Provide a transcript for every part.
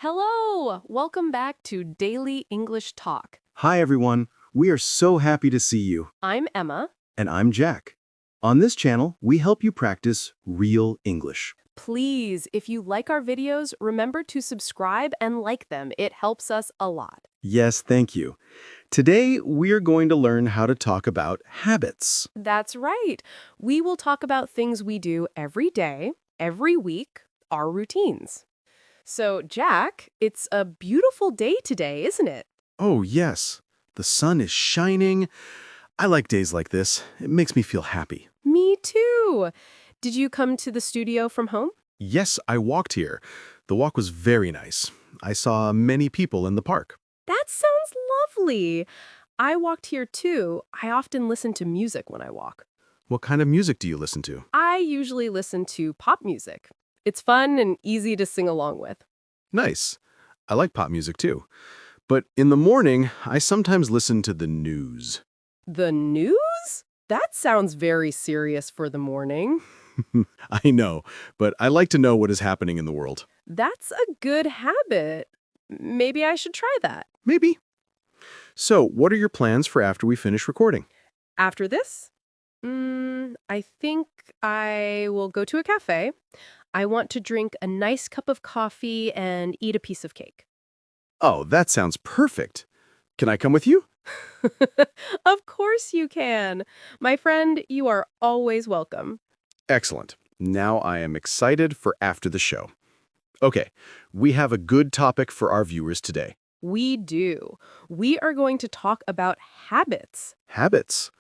Hello! Welcome back to Daily English Talk. Hi, everyone. We are so happy to see you. I'm Emma. And I'm Jack. On this channel, we help you practice real English. Please, if you like our videos, remember to subscribe and like them. It helps us a lot. Yes, thank you. Today, we are going to learn how to talk about habits. That's right. We will talk about things we do every day, every week, our routines. So, Jack, it's a beautiful day today, isn't it? Oh, yes. The sun is shining. I like days like this. It makes me feel happy. Me too. Did you come to the studio from home? Yes, I walked here. The walk was very nice. I saw many people in the park. That sounds lovely. I walked here too. I often listen to music when I walk. What kind of music do you listen to? I usually listen to pop music. It's fun and easy to sing along with. Nice. I like pop music too. But in the morning, I sometimes listen to the news. The news? That sounds very serious for the morning. I know, but I like to know what is happening in the world. That's a good habit. Maybe I should try that. Maybe. So, what are your plans for after we finish recording? After this? I think I will go to a cafe. I want to drink a nice cup of coffee and eat a piece of cake. Oh, that sounds perfect. Can I come with you? Of course you can. My friend, you are always welcome. Excellent. Now I am excited for after the show. Okay, we have a good topic for our viewers today. We do. We are going to talk about habits. Habits.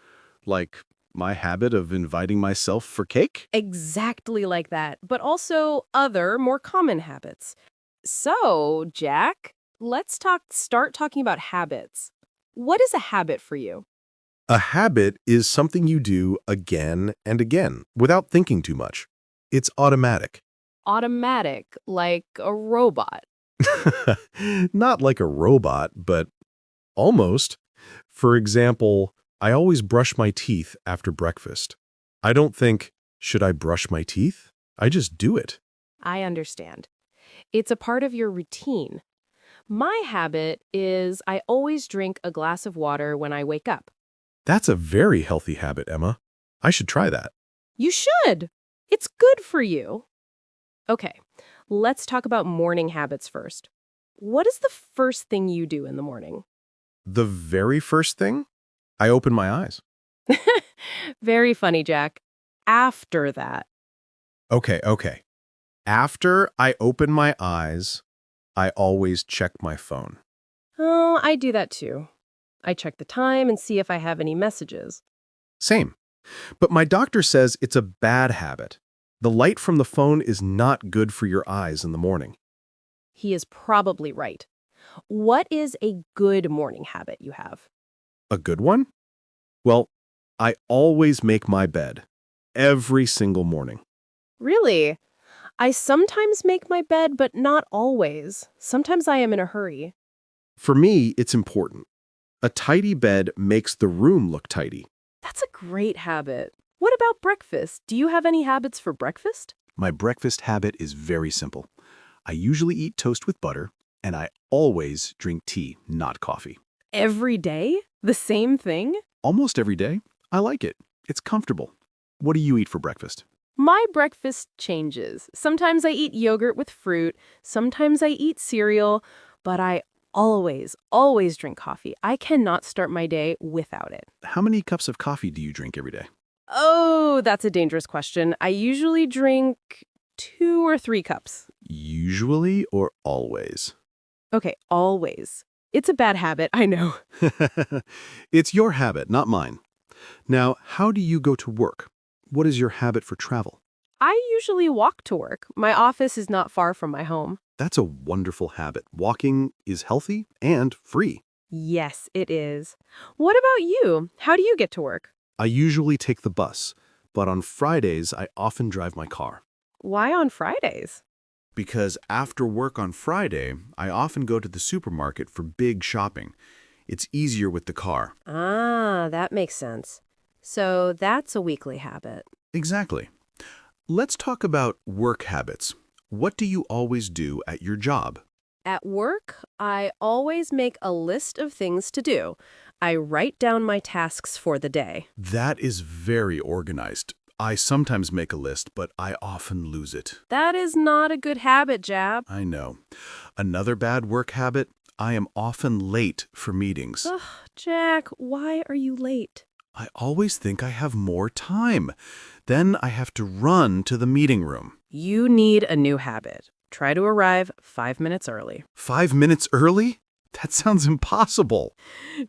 Like my habit of inviting myself for cake? Exactly like that, but also other, more common habits. So, Jack, let's start talking about habits. What is a habit for you? A habit is something you do again and again without thinking too much. It's automatic. Automatic, like a robot. Not like a robot, but almost. For example, I always brush my teeth after breakfast. I don't think, should I brush my teeth? I just do it. I understand. It's a part of your routine. My habit is I always drink a glass of water when I wake up. That's a very healthy habit, Emma. I should try that. You should. It's good for you. Okay, let's talk about morning habits first. What is the first thing you do in the morning? The very first thing? I open my eyes. Very funny, Jack. After that. Okay. After I open my eyes, I always check my phone. Oh, I do that too. I check the time and see if I have any messages. Same. But my doctor says it's a bad habit. The light from the phone is not good for your eyes in the morning. He is probably right. What is a good morning habit you have? A good one? Well, I always make my bed. Every single morning. Really? I sometimes make my bed, but not always. Sometimes I am in a hurry. For me, it's important. A tidy bed makes the room look tidy. That's a great habit. What about breakfast? Do you have any habits for breakfast? My breakfast habit is very simple. I usually eat toast with butter, and I always drink tea, not coffee. Every day? The same thing? Almost every day. I like it. It's comfortable. What do you eat for breakfast? My breakfast changes. Sometimes I eat yogurt with fruit, sometimes I eat cereal, but I always drink coffee. I cannot start my day without it. How many cups of coffee do you drink every day? Oh, that's a dangerous question. I usually drink 2 or 3 cups. Usually or always? Okay, always. It's a bad habit, I know. It's your habit, not mine. Now, how do you go to work? What is your habit for travel? I usually walk to work. My office is not far from my home. That's a wonderful habit. Walking is healthy and free. Yes, it is. What about you? How do you get to work? I usually take the bus, but on Fridays, I often drive my car. Why on Fridays? Because after work on Friday, I often go to the supermarket for big shopping. It's easier with the car. Ah, that makes sense. So that's a weekly habit. Exactly. Let's talk about work habits. What do you always do at your job? At work, I always make a list of things to do. I write down my tasks for the day. That is very organized. I sometimes make a list, but I often lose it. That is not a good habit, Jab. I know. Another bad work habit, I am often late for meetings. Ugh, Jack, why are you late? I always think I have more time. Then I have to run to the meeting room. You need a new habit. Try to arrive 5 minutes early. 5 minutes early? That sounds impossible.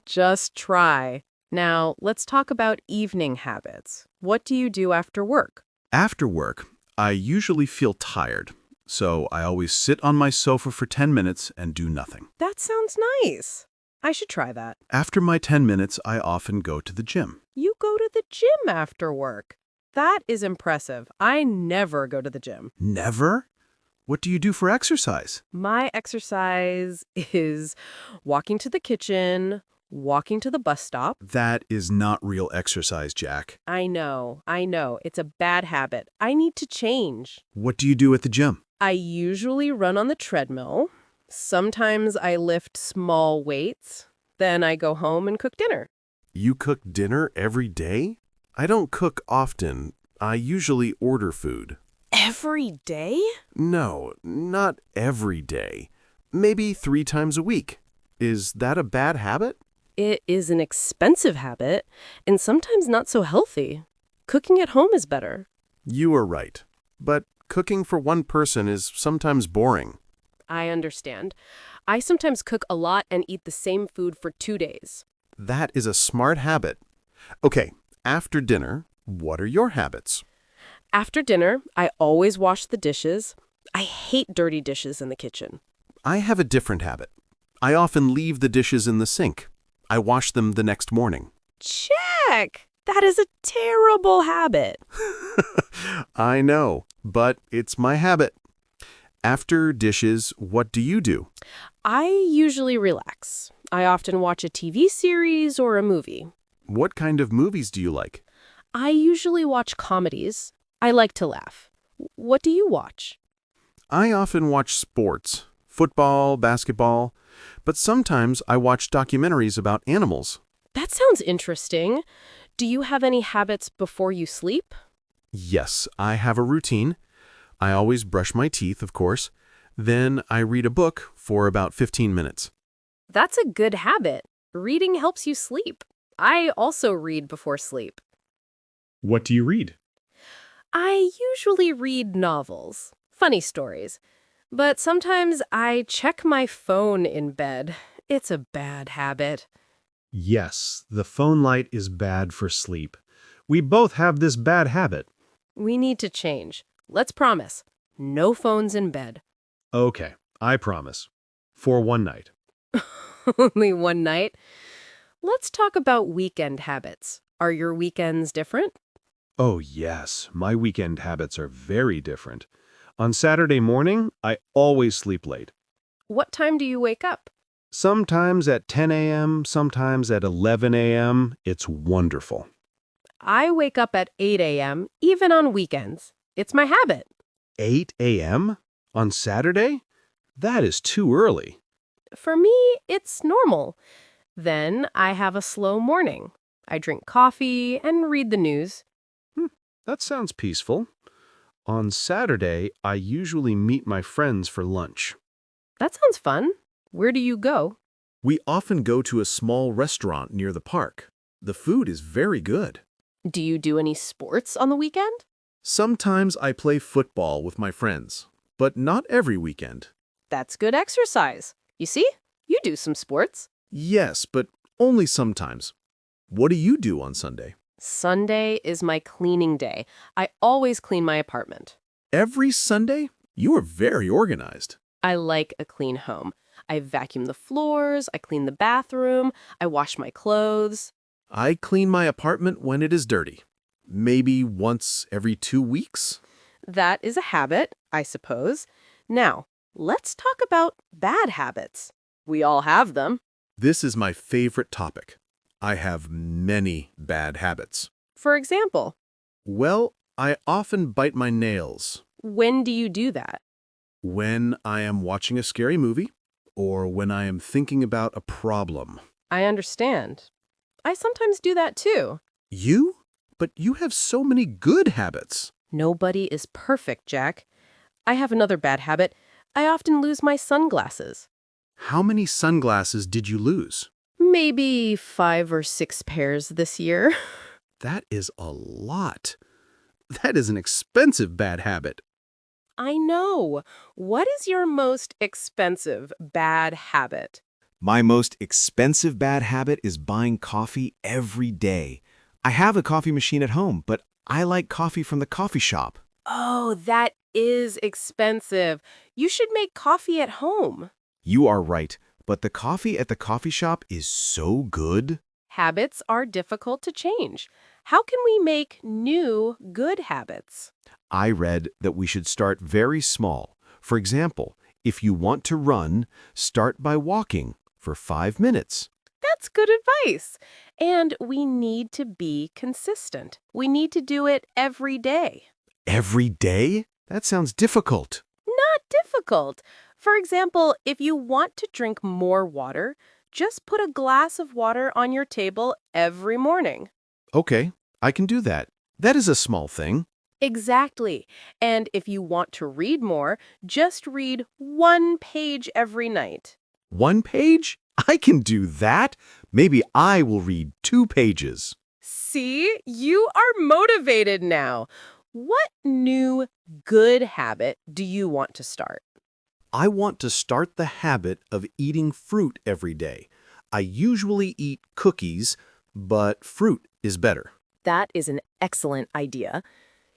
Just try. Now, let's talk about evening habits. What do you do after work? After work, I usually feel tired, so I always sit on my sofa for 10 minutes and do nothing. That sounds nice. I should try that. After my 10 minutes, I often go to the gym. You go to the gym after work. That is impressive. I never go to the gym. Never? What do you do for exercise? My exercise is walking to the kitchen, walking to the bus stop. That is not real exercise, Jack. I know. It's a bad habit. I need to change. What do you do at the gym? I usually run on the treadmill. Sometimes I lift small weights. Then I go home and cook dinner. You cook dinner every day? I don't cook often. I usually order food. Every day? No, not every day. Maybe 3 times a week. Is that a bad habit? It is an expensive habit, and sometimes not so healthy. Cooking at home is better. You are right. But cooking for one person is sometimes boring. I understand. I sometimes cook a lot and eat the same food for 2 days. That is a smart habit. Okay, after dinner, what are your habits? After dinner, I always wash the dishes. I hate dirty dishes in the kitchen. I have a different habit. I often leave the dishes in the sink. I wash them the next morning. Check! That is a terrible habit. I know, but it's my habit. After dishes, what do you do? I usually relax. I often watch a TV series or a movie. What kind of movies do you like? I usually watch comedies. I like to laugh. What do you watch? I often watch sports, football, basketball, but sometimes I watch documentaries about animals. That sounds interesting. Do you have any habits before you sleep? Yes, I have a routine. I always brush my teeth, of course. Then I read a book for about 15 minutes. That's a good habit. Reading helps you sleep. I also read before sleep. What do you read? I usually read novels, funny stories, but sometimes I check my phone in bed. It's a bad habit. Yes, the phone light is bad for sleep. We both have this bad habit. We need to change. Let's promise. No phones in bed. Okay, I promise. For one night. Only one night. Let's talk about weekend habits. Are your weekends different? Oh, yes. My weekend habits are very different. On Saturday morning, I always sleep late. What time do you wake up? Sometimes at 10 a.m., sometimes at 11 a.m. It's wonderful. I wake up at 8 a.m., even on weekends. It's my habit. 8 a.m. on Saturday? That is too early. For me, it's normal. Then I have a slow morning. I drink coffee and read the news. That sounds peaceful. On Saturday, I usually meet my friends for lunch. That sounds fun. Where do you go? We often go to a small restaurant near the park. The food is very good. Do you do any sports on the weekend? Sometimes I play football with my friends, but not every weekend. That's good exercise. You see, you do some sports. Yes, but only sometimes. What do you do on Sunday? Sunday is my cleaning day. I always clean my apartment. Every Sunday? You are very organized. I like a clean home. I vacuum the floors, I clean the bathroom, I wash my clothes. I clean my apartment when it is dirty. Maybe once every 2 weeks? That is a habit, I suppose. Now, let's talk about bad habits. We all have them. This is my favorite topic. I have many bad habits. For example, Well, I often bite my nails. when do you do that? When I am watching a scary movie, or when I am thinking about a problem. I understand. I sometimes do that too. You? But you have so many good habits. Nobody is perfect, Jack. I have another bad habit. I often lose my sunglasses. How many sunglasses did you lose? Maybe 5 or 6 pairs this year. That is a lot. That is an expensive bad habit. I know. What is your most expensive bad habit? My most expensive bad habit is buying coffee every day. I have a coffee machine at home, but I like coffee from the coffee shop. Oh, that is expensive. You should make coffee at home. You are right, but the coffee at the coffee shop is so good. Habits are difficult to change. How can we make new good habits? I read that we should start very small. For example, if you want to run, start by walking for 5 minutes. That's good advice. And we need to be consistent. We need to do it every day. Every day? That sounds difficult. Not difficult. For example, if you want to drink more water, just put a glass of water on your table every morning. Okay, I can do that. That is a small thing. Exactly. And if you want to read more, just read 1 page every night. 1 page? I can do that. Maybe I will read 2 pages. See, you are motivated now. What new good habit do you want to start? I want to start the habit of eating fruit every day. I usually eat cookies, but fruit is better. That is an excellent idea.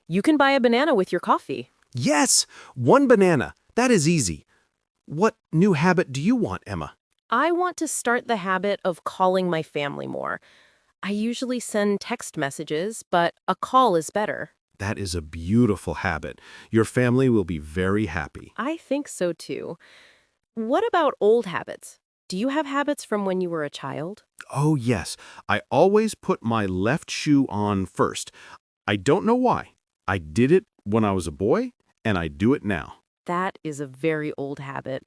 You can buy a banana with your coffee. Yes, 1 banana. That is easy. What new habit do you want, Emma? I want to start the habit of calling my family more. I usually send text messages, but a call is better. That is a beautiful habit. Your family will be very happy. I think so too. What about old habits? Do you have habits from when you were a child? Oh, yes. I always put my left shoe on first. I don't know why. I did it when I was a boy, and I do it now. That is a very old habit.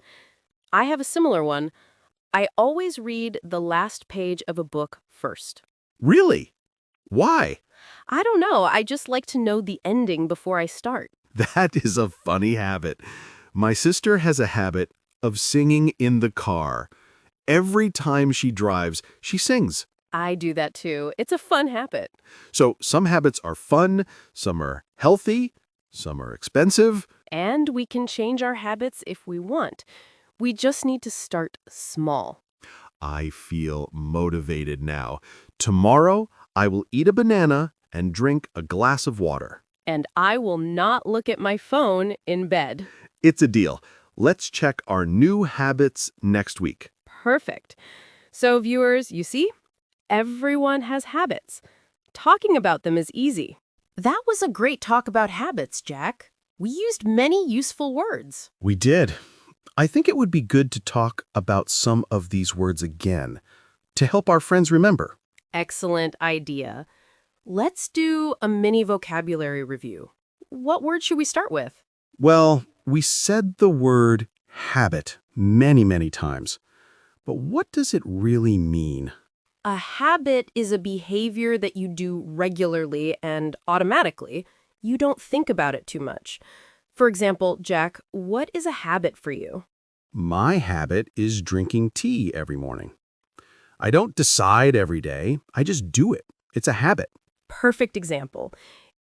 I have a similar one. I always read the last page of a book first. Really? Why? I don't know. I just like to know the ending before I start. That is a funny habit. My sister has a habit of singing in the car. Every time she drives, she sings. I do that too. It's a fun habit. So some habits are fun, some are healthy, some are expensive. And we can change our habits if we want. We just need to start small. I feel motivated now. Tomorrow, I will eat a banana and drink a glass of water. And I will not look at my phone in bed. It's a deal. Let's check our new habits next week. Perfect. So viewers, you see, everyone has habits. Talking about them is easy. That was a great talk about habits, Jack. We used many useful words. We did. I think it would be good to talk about some of these words again to help our friends remember. Excellent idea. Let's do a mini vocabulary review. What word should we start with? Well, we said the word habit many, many times. But what does it really mean? A habit is a behavior that you do regularly and automatically. You don't think about it too much. For example, Jack, what is a habit for you? My habit is drinking tea every morning. I don't decide every day. I just do it. It's a habit. Perfect example.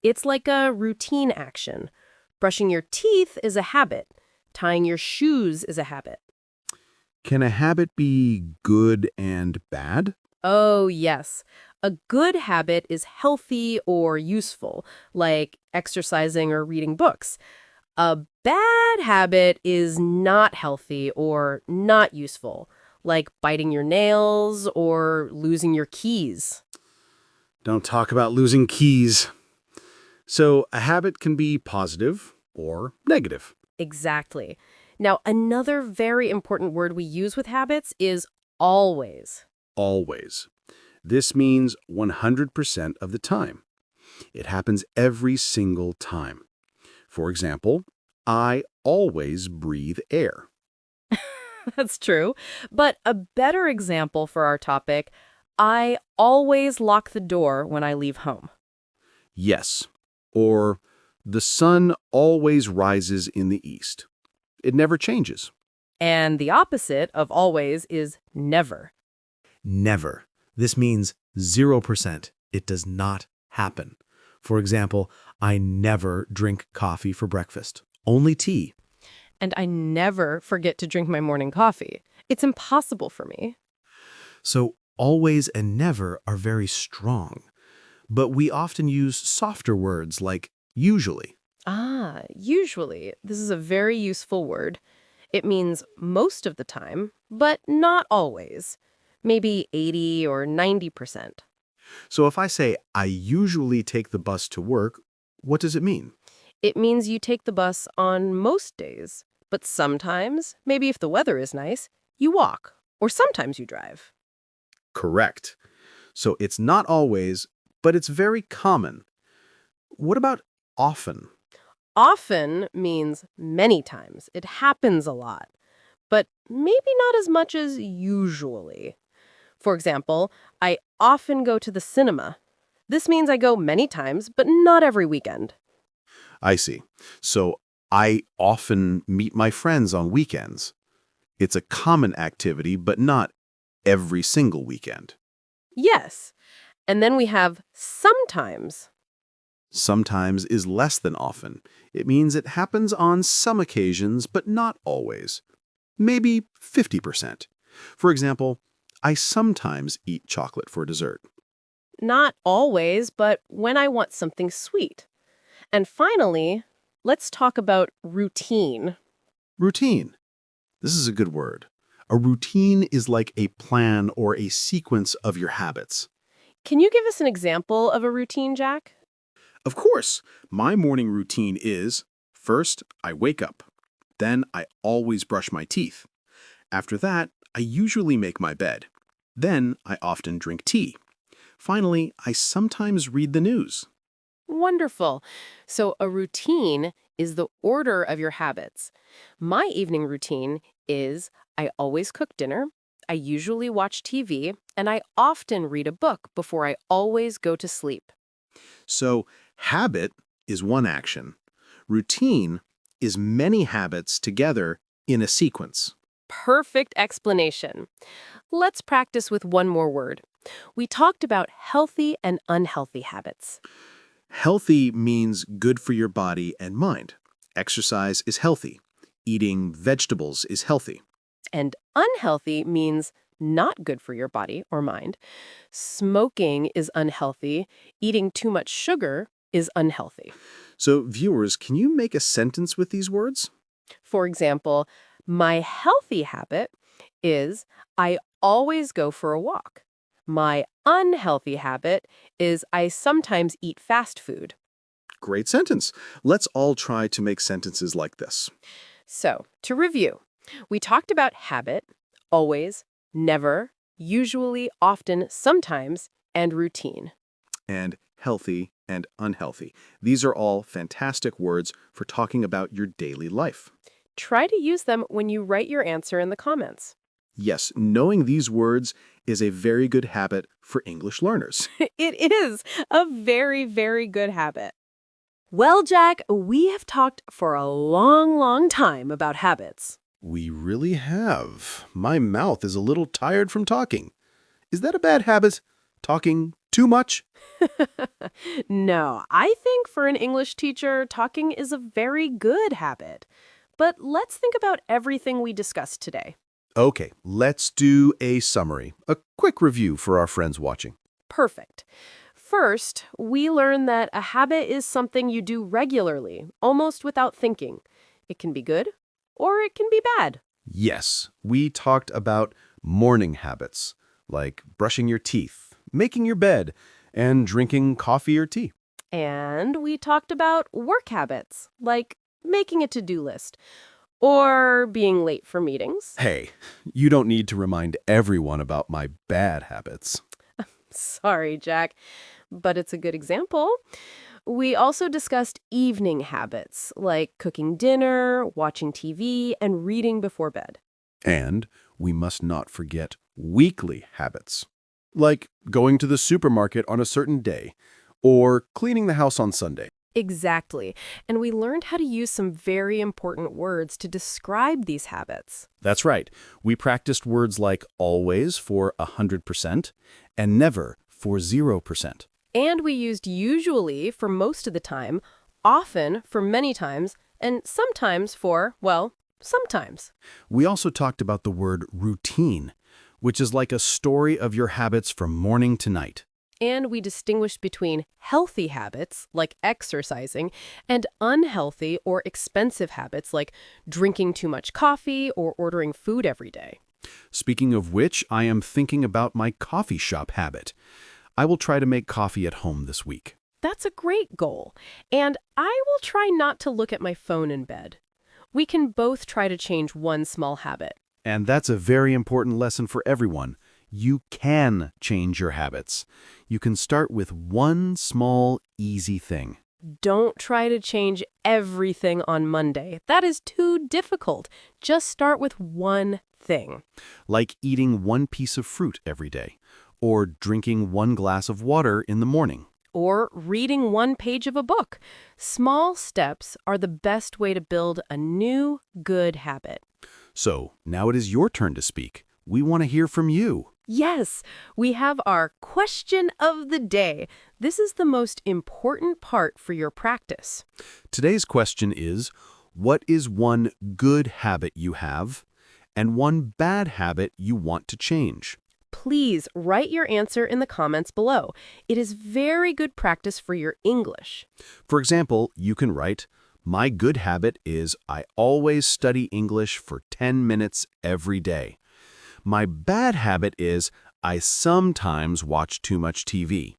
It's like a routine action. Brushing your teeth is a habit. Tying your shoes is a habit. Can a habit be good and bad? Oh, yes. A good habit is healthy or useful, like exercising or reading books. A bad habit is not healthy or not useful, like biting your nails or losing your keys. Don't talk about losing keys. So a habit can be positive or negative. Exactly. Now, another very important word we use with habits is always. Always. This means 100% of the time. It happens every single time. For example, I always breathe air. That's true. But a better example for our topic, I always lock the door when I leave home. Yes. Or, the sun always rises in the east. It never changes. And the opposite of always is never. Never. This means 0%. It does not happen. For example, I never drink coffee for breakfast. Only tea. And I never forget to drink my morning coffee. It's impossible for me. So always and never are very strong. But we often use softer words like usually. Ah, usually. This is a very useful word. It means most of the time, but not always. Maybe 80 or 90%. So if I say, I usually take the bus to work, what does it mean? It means you take the bus on most days. But sometimes, maybe if the weather is nice, you walk. Or sometimes you drive. Correct. So it's not always, but it's very common. What about often? Often means many times. It happens a lot. But maybe not as much as usually. For example, I often go to the cinema. This means I go many times, but not every weekend. I see. So I often meet my friends on weekends. It's a common activity, but not every single weekend. Yes. And then we have sometimes. Sometimes is less than often. It means it happens on some occasions, but not always. Maybe 50%. For example, I sometimes eat chocolate for dessert. Not always, but when I want something sweet. And finally, let's talk about routine. Routine. This is a good word. A routine is like a plan or a sequence of your habits. Can you give us an example of a routine, Jack? Of course, my morning routine is, first, I wake up. Then I always brush my teeth. After that, I usually make my bed. Then I often drink tea. Finally, I sometimes read the news. Wonderful. So a routine is the order of your habits. My evening routine is I always cook dinner, I usually watch TV, and I often read a book before I always go to sleep. So, habit is one action. Routine is many habits together in a sequence. Perfect explanation. Let's practice with one more word. We talked about healthy and unhealthy habits. Healthy means good for your body and mind. Exercise is healthy. Eating vegetables is healthy. And unhealthy means not good for your body or mind. Smoking is unhealthy. Eating too much sugar is unhealthy. So, viewers, can you make a sentence with these words? For example, my healthy habit is I always go for a walk. My unhealthy habit is I sometimes eat fast food. Great sentence. Let's all try to make sentences like this. So, to review, we talked about habit, always, never, usually, often, sometimes, and routine. And healthy and unhealthy. These are all fantastic words for talking about your daily life. Try to use them when you write your answer in the comments. Yes, knowing these words is a very good habit for English learners. It is a very, very good habit. Well, Jack, we have talked for a long, long time about habits. We really have. My mouth is a little tired from talking. Is that a bad habit? Talking too much? No, I think for an English teacher, talking is a very good habit. But let's think about everything we discussed today. Okay, let's do a summary, a quick review for our friends watching. Perfect. First, we learned that a habit is something you do regularly, almost without thinking. It can be good, or it can be bad. Yes, we talked about morning habits, like brushing your teeth, making your bed, and drinking coffee or tea. And we talked about work habits, like making a to-do list, or being late for meetings. Hey, you don't need to remind everyone about my bad habits. Sorry, Jack, but it's a good example. We also discussed evening habits, like cooking dinner, watching TV, and reading before bed. And we must not forget weekly habits, like going to the supermarket on a certain day or cleaning the house on Sunday. Exactly. And we learned how to use some very important words to describe these habits. That's right. We practiced words like always for 100% and never for 0%. And we used usually for most of the time, often for many times, and sometimes for, well, sometimes. We also talked about the word routine, which is like a story of your habits from morning to night. And we distinguished between healthy habits, like exercising, and unhealthy or expensive habits, like drinking too much coffee or ordering food every day. Speaking of which, I am thinking about my coffee shop habit. I will try to make coffee at home this week. That's a great goal. And I will try not to look at my phone in bed. We can both try to change one small habit. And that's a very important lesson for everyone. You can change your habits. You can start with one small, easy thing. Don't try to change everything on Monday. That is too difficult. Just start with one thing. Like eating one piece of fruit every day, or drinking one glass of water in the morning. Or reading one page of a book. Small steps are the best way to build a new, good habit. So, now it is your turn to speak. We want to hear from you. Yes, we have our question of the day. This is the most important part for your practice. Today's question is, what is one good habit you have and one bad habit you want to change? Please write your answer in the comments below. It is very good practice for your English. For example, you can write, my good habit is I always study English for 10 minutes every day. My bad habit is I sometimes watch too much TV.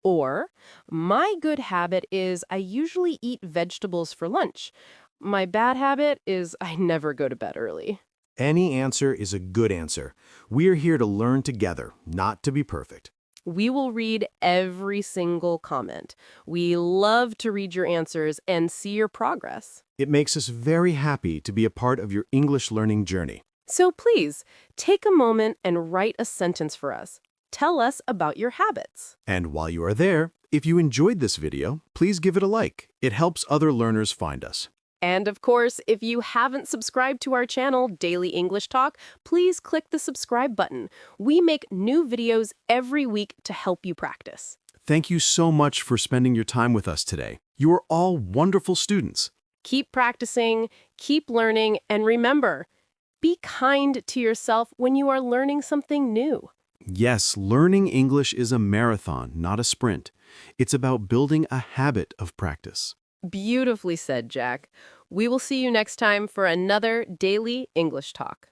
Or, my good habit is I usually eat vegetables for lunch. My bad habit is I never go to bed early. Any answer is a good answer. We're here to learn together, not to be perfect. We will read every single comment. We love to read your answers and see your progress. It makes us very happy to be a part of your English learning journey. So please, take a moment and write a sentence for us. Tell us about your habits. And while you are there, if you enjoyed this video, please give it a like. It helps other learners find us. And of course, if you haven't subscribed to our channel, Daily English Talk, please click the subscribe button. We make new videos every week to help you practice. Thank you so much for spending your time with us today. You are all wonderful students. Keep practicing, keep learning, and remember, be kind to yourself when you are learning something new. Yes, learning English is a marathon, not a sprint. It's about building a habit of practice. Beautifully said, Jack. We will see you next time for another Daily English Talk.